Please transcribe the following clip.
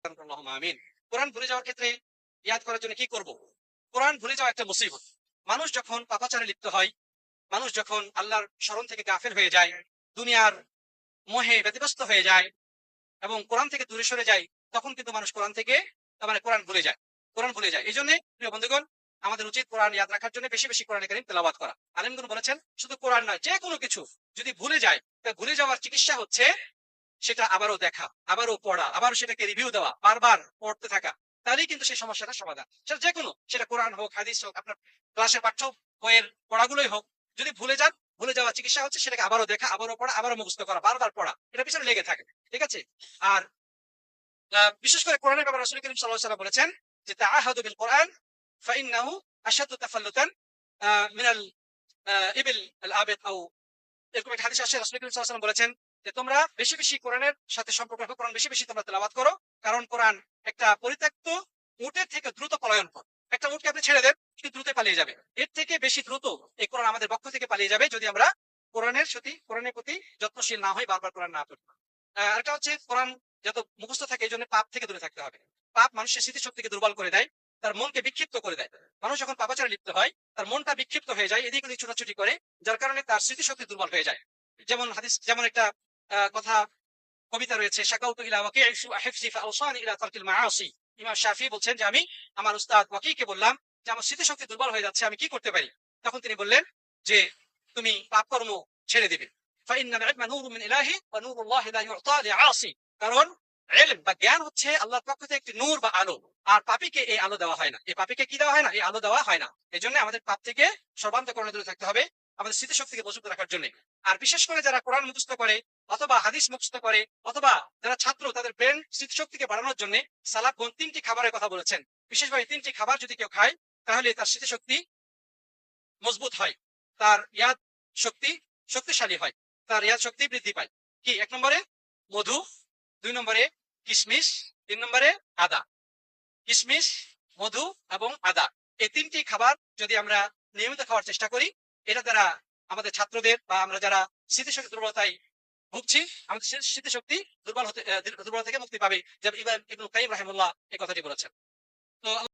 আমিন। কোরআন ভুলে যাওয়ার ক্ষেত্রে ইয়াদ করার জন্য কি করব? কোরআন ভুলে যাওয়া একটা মুসিবত। মানুষ যখন পাপাচারে লিপ্ত হয়, মানুষ যখন আল্লাহর স্মরণ থেকে গাফেল হয়ে যায়, দুনিয়ার মোহে ব্যতিব্যস্ত হয়ে যায় এবং কোরআন থেকে দূরে সরে যায়, তখন কিন্তু মানুষ কোরআন থেকে কোরআন ভুলে যায়। কোরআন ভুলে যায়। এই জন্য প্রিয় বন্ধুগণ, আমাদের উচিত কোরআন ইয়াদ রাখার জন্য বেশি বেশি কোরআন কারীম তেলাওয়াত করা। আলেমগণ বলেছেন শুধু কোরআন নয়, যে কোনো কিছু যদি ভুলে যায়, তা ভুলে যাওয়ার চিকিৎসা হচ্ছে সেটা আবারও দেখা, আবারও পড়া, আবারও সেটাকে রিভিউ দেওয়া, বারবার পড়তে থাকা। তাহলেই কিন্তু সেই সমস্যাটা সমাধান। সেটা যে কোনো, সেটা কোরআন হোক, হাদিস হোক, আপনার ক্লাসের পাঠ্য বইয়ের পড়াগুলোই হোক, যদি ভুলে যান, ভুলে যাওয়ার চিকিৎসা হচ্ছে সেটাকে আবারও দেখা, আবারও পড়া, আবারও মুখস্থ করা, বারবার পড়া, এটা পিছনে লেগে থাকে। ঠিক আছে? আর বিশেষ করে কোরআনের ব্যাপারে রাসূল করিম সাল্লাল্লাহু আলাইহি ওয়াসাল্লাম বলেছেন যে তাআহাদু বিল কোরআন ফাইন্নাহু আশাদ্দু তাফাল্লুতান মিনাল ইবিল আল আবিদ আও, এরকম একটা হাদিস আছে, রাসূল করিম সাল্লাল্লাহু আলাইহি ওয়াসাল্লাম বলেছেন যে তোমরা বেশি বেশি কোরআনের সাথে সম্পর্ক রাখো, কোরআন বেশি বেশি তোমরা তেলাওয়াত করো, কারণ কোরআন একটা পরিত্যক্ত উটের থেকে দ্রুত পলায়ন পথ। একটা উটকে আপনি ছেড়ে দেন, সে দ্রুত পালিয়ে যাবে। এর থেকে বেশি দ্রুত এই কোরআন আমাদের পক্ষ থেকে পালিয়ে যাবে যদি আমরা কোরআনের প্রতি যত্নশীল না হই, বারবার কোরআন না পড়ি। আরেকটা হচ্ছে কোরআন যত মুখস্থ থাকে, এই জন্য পাপ থেকে দূরে থাকতে হবে। পাপ মানুষের স্মৃতিশক্তিকে দুর্বল করে দেয়, তার মনকে বিক্ষিপ্ত করে দেয়। মানুষ যখন পাপাচারে লিপ্ত হয়, তার মনটা বিক্ষিপ্ত হয়ে যায়, এদিক ওদিক ছোটাছুটি করে, যার কারণে তার স্মৃতিশক্তি দুর্বল হয়ে যায়। যেমন একটা কথা, কবিতা রয়েছে, শাকাউতু ইলা ওয়াকিঈ হিফজি ফাআওসানি ইলা তারকিল মাআসি। ইমাম শাফিঈ বলছেন যে আমি আমার উস্তাদ ওয়াকিকে বললাম যে আমার স্মৃতিশক্তি দুর্বল হয়ে যাচ্ছে, আমি কি করতে পারি? তখন তিনি বললেন যে তুমি পাপকর্ম ছেড়ে দিবে। ফাইন্নাল ইলমা নূরুম মিন ইলাহি ওয়া নূরুল্লাহি লা ইউতা লিআসি। কারণ ইলম বা জ্ঞান হচ্ছে আল্লাহর পক্ষ থেকে একটি নূর বা আলো, আর পাপীকে এই আলো দেওয়া হয় না। এই পাপীকে কি দেওয়া হয় না? এই আলো দেওয়া হয় না। এজন্য আমাদের পাপ থেকে সর্বান্তকরণে দূরে থাকতে হবে, আমাদের স্মৃতিশক্তিকে মজবুত রাখার জন্য। আর বিশেষ করে যারা কোরআন মুখস্থ করে অথবা হাদিস মুখস্থ করে, অথবা যারা ছাত্র, তাদের ব্রেন স্মৃতিশক্তিকে বাড়ানোর জন্য সালাফগণ 3টি খাবারের কথা বলেছেন। বিশেষভাবে 3টি খাবার যদি কেউ খায়, তাহলে তার স্মৃতিশক্তি মজবুত হয়, তার ইয়াদ শক্তি শক্তিশালী হয়, তার ইয়াদ শক্তি বৃদ্ধি পায়। কি? 1 নম্বরে মধু, 2 নম্বরে কিশমিশ, 3 নম্বরে আদা। কিশমিশ, মধু এবং আদা, এই 3টি খাবার যদি আমরা নিয়মিত খাওয়ার চেষ্টা করি, এটা দ্বারা আমাদের ছাত্রদের বা আমরা যারা স্মৃতিশক্তি দুর্বলতায় ভুগছি, আমাদের স্মৃতিশক্তি দুর্বল থেকে মুক্তি পাবে। যেমন ইবনে কাইয়্যিম রাহিমাহুল্লাহ এই কথাটি বলেছেন। তো